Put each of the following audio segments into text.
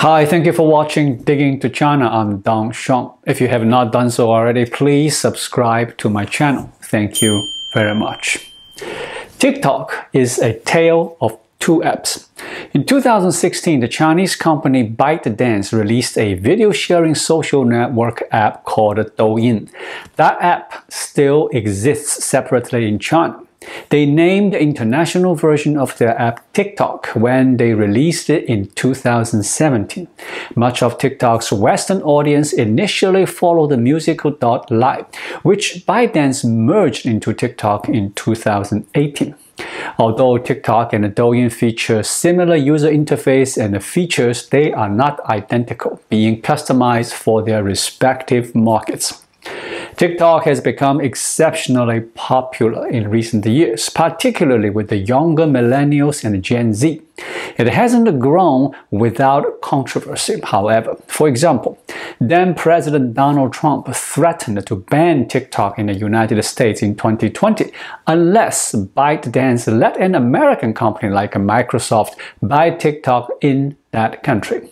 Hi, thank you for watching Digging into China. I'm Dong Shong. If you have not done so already, please subscribe to my channel. Thank you very much. TikTok is a tale of two apps. In 2016, the Chinese company ByteDance released a video sharing social network app called Douyin. That app still exists separately in China. They named the international version of their app TikTok when they released it in 2017. Much of TikTok's Western audience initially followed the Musical.ly, which ByteDance merged into TikTok in 2018. Although TikTok and Douyin feature similar user interface and features, they are not identical, being customized for their respective markets. TikTok has become exceptionally popular in recent years, particularly with the younger millennials and Gen Z. It hasn't grown without controversy, however. For example, then President Donald Trump threatened to ban TikTok in the United States in 2020 unless ByteDance let an American company like Microsoft buy TikTok in that country.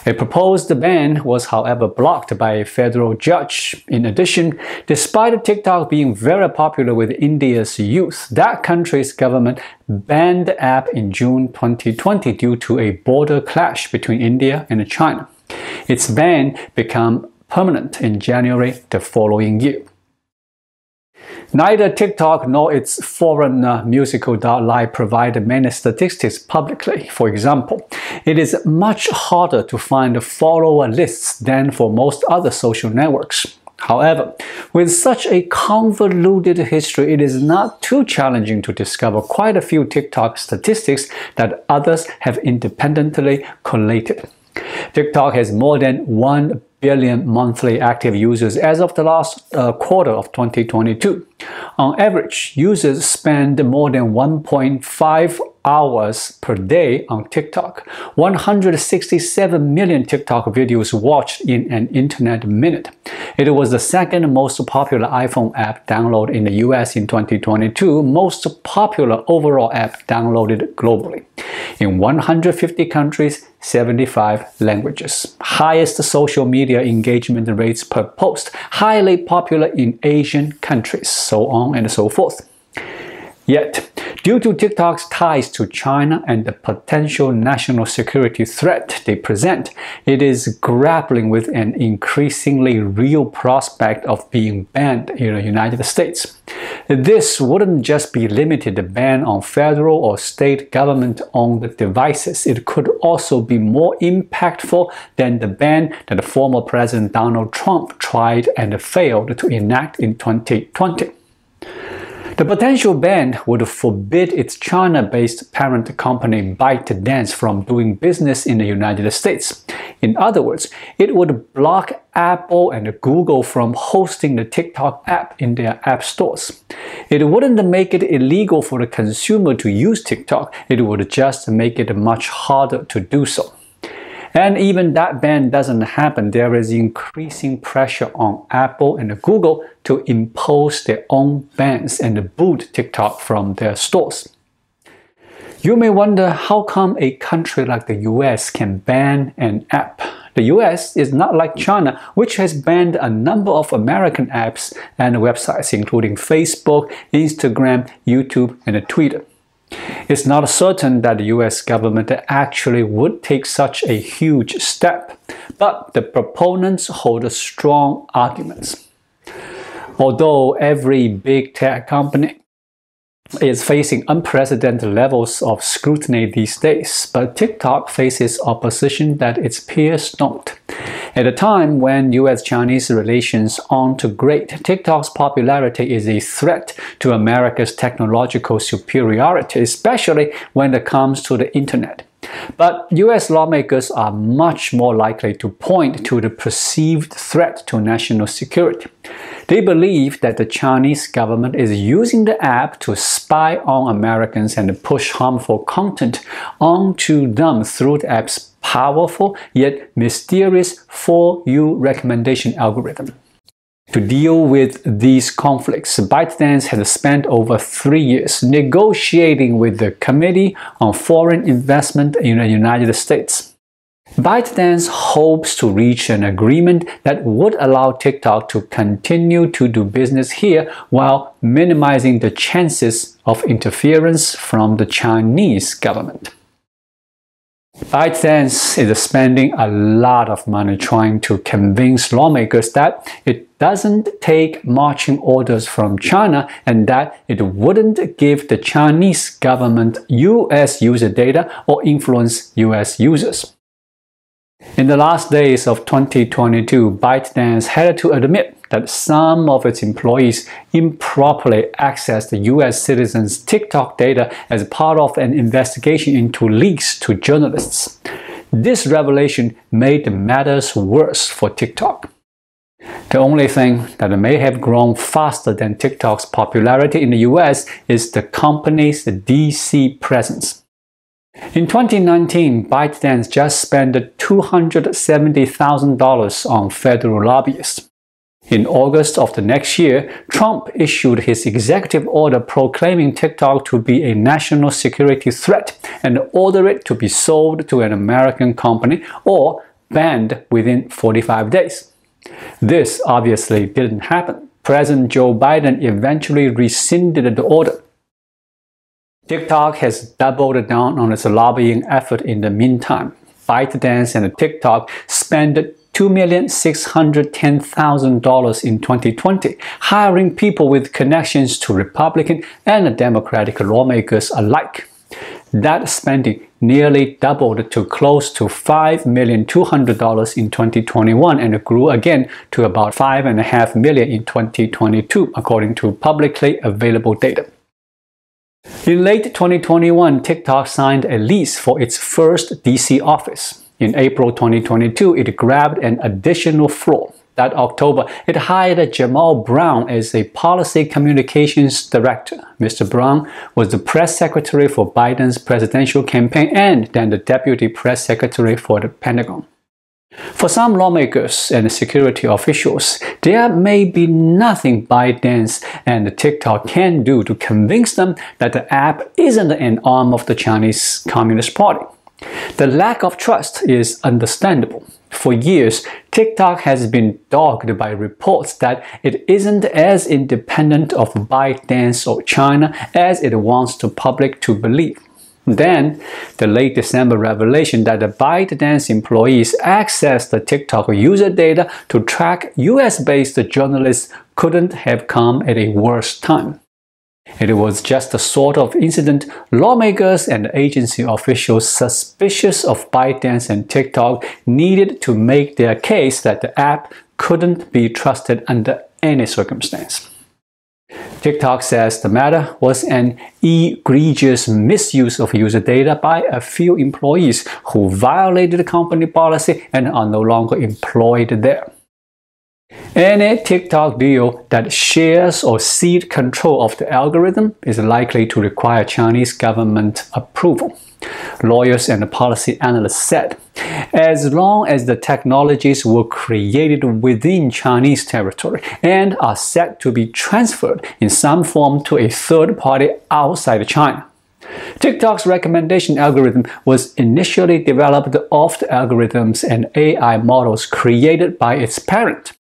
A proposed ban was, however, blocked by a federal judge. In addition, despite TikTok being very popular with India's youth, that country's government banned the app in June 2020 due to a border clash between India and China. Its ban became permanent in January the following year. Neither TikTok nor its foreigner Musical.ly provide many statistics publicly. For example, it is much harder to find follower lists than for most other social networks. However, with such a convoluted history, it is not too challenging to discover quite a few TikTok statistics that others have independently collated. TikTok has more than 1 billion monthly active users as of the last quarter of 2022. On average, users spend more than 1.5 hours per day on TikTok. 167 million TikTok videos watched in an internet minute. It was the second most popular iPhone app downloaded in the US in 2022, most popular overall app downloaded globally. In 150 countries, 75 languages. Highest social media engagement rates per post, highly popular in Asian countries, so on and so forth. Yet, due to TikTok's ties to China and the potential national security threat they present, it is grappling with an increasingly real prospect of being banned in the United States. This wouldn't just be limited to ban on federal or state government-owned devices. It could also be more impactful than the ban that former President Donald Trump tried and failed to enact in 2020. The potential ban would forbid its China-based parent company ByteDance from doing business in the United States. In other words, it would block Apple and Google from hosting the TikTok app in their app stores. It wouldn't make it illegal for the consumer to use TikTok, it would just make it much harder to do so. And even that ban doesn't happen, there is increasing pressure on Apple and Google to impose their own bans and boot TikTok from their stores. You may wonder how come a country like the US can ban an app. The US is not like China, which has banned a number of American apps and websites, including Facebook, Instagram, YouTube, and Twitter. It's not certain that the US government actually would take such a huge step, but the proponents hold strong arguments. Although every big tech company is facing unprecedented levels of scrutiny these days, but TikTok faces opposition that its peers don't. At a time when US-Chinese relations aren't great, TikTok's popularity is a threat to America's technological superiority, especially when it comes to the internet. But US lawmakers are much more likely to point to the perceived threat to national security. They believe that the Chinese government is using the app to spy on Americans and push harmful content onto them through the app's powerful yet mysterious For You recommendation algorithm. To deal with these conflicts, ByteDance has spent over 3 years negotiating with the Committee on Foreign Investment in the United States. ByteDance hopes to reach an agreement that would allow TikTok to continue to do business here while minimizing the chances of interference from the Chinese government. ByteDance is spending a lot of money trying to convince lawmakers that it doesn't take marching orders from China and that it wouldn't give the Chinese government US user data or influence US users. In the last days of 2022, ByteDance had to admit that some of its employees improperly accessed US citizens' TikTok data as part of an investigation into leaks to journalists. This revelation made matters worse for TikTok. The only thing that may have grown faster than TikTok's popularity in the US is the company's DC presence. In 2019, ByteDance just spent $270,000 on federal lobbyists. In August of the next year, Trump issued his executive order proclaiming TikTok to be a national security threat and ordered it to be sold to an American company or banned within 45 days. This obviously didn't happen. President Joe Biden eventually rescinded the order. TikTok has doubled down on its lobbying effort in the meantime. ByteDance and TikTok spent $2,610,000 in 2020, hiring people with connections to Republican and Democratic lawmakers alike. That spending nearly doubled to close to $5,200,000 in 2021 and grew again to about $5.5 million in 2022, according to publicly available data. In late 2021, TikTok signed a lease for its first DC office. In April 2022, it grabbed an additional floor. That October, it hired Jamal Brown as a policy communications director. Mr. Brown was the press secretary for Biden's presidential campaign and then the deputy press secretary for the Pentagon. For some lawmakers and security officials, there may be nothing ByteDance and TikTok can do to convince them that the app isn't an arm of the Chinese Communist Party. The lack of trust is understandable. For years, TikTok has been dogged by reports that it isn't as independent of ByteDance or China as it wants the public to believe. Then, the late December revelation that the ByteDance employees accessed the TikTok user data to track US-based journalists couldn't have come at a worse time. It was just the sort of incident lawmakers and agency officials suspicious of ByteDance and TikTok needed to make their case that the app couldn't be trusted under any circumstance. TikTok says the matter was an egregious misuse of user data by a few employees who violated the company policy and are no longer employed there. Any TikTok deal that shares or cedes control of the algorithm is likely to require Chinese government approval. Lawyers and policy analysts said, as long as the technologies were created within Chinese territory and are set to be transferred in some form to a third party outside China. TikTok's recommendation algorithm was initially developed off the algorithms and AI models created by its parent.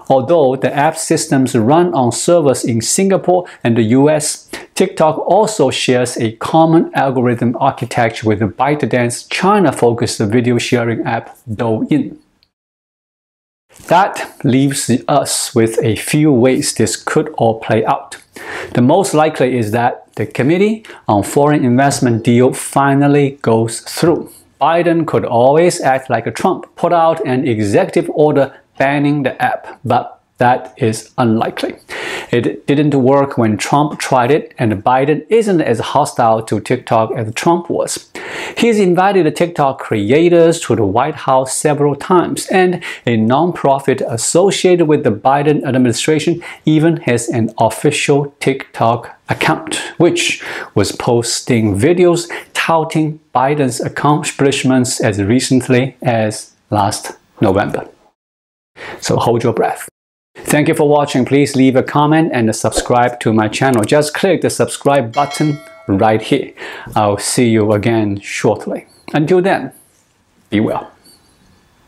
Although the app systems run on servers in Singapore and the US, TikTok also shares a common algorithm architecture with the ByteDance China-focused video sharing app Douyin. That leaves us with a few ways this could all play out. The most likely is that the Committee on Foreign Investment deal finally goes through. Biden could always act like a Trump, put out an executive order banning the app, but that is unlikely. It didn't work when Trump tried it, and Biden isn't as hostile to TikTok as Trump was. He's invited the TikTok creators to the White House several times, and a nonprofit associated with the Biden administration even has an official TikTok account, which was posting videos touting Biden's accomplishments as recently as last November. So hold your breath. Thank you for watching. Please leave a comment and subscribe to my channel. Just click the subscribe button right here. I'll see you again shortly. Until then, be well.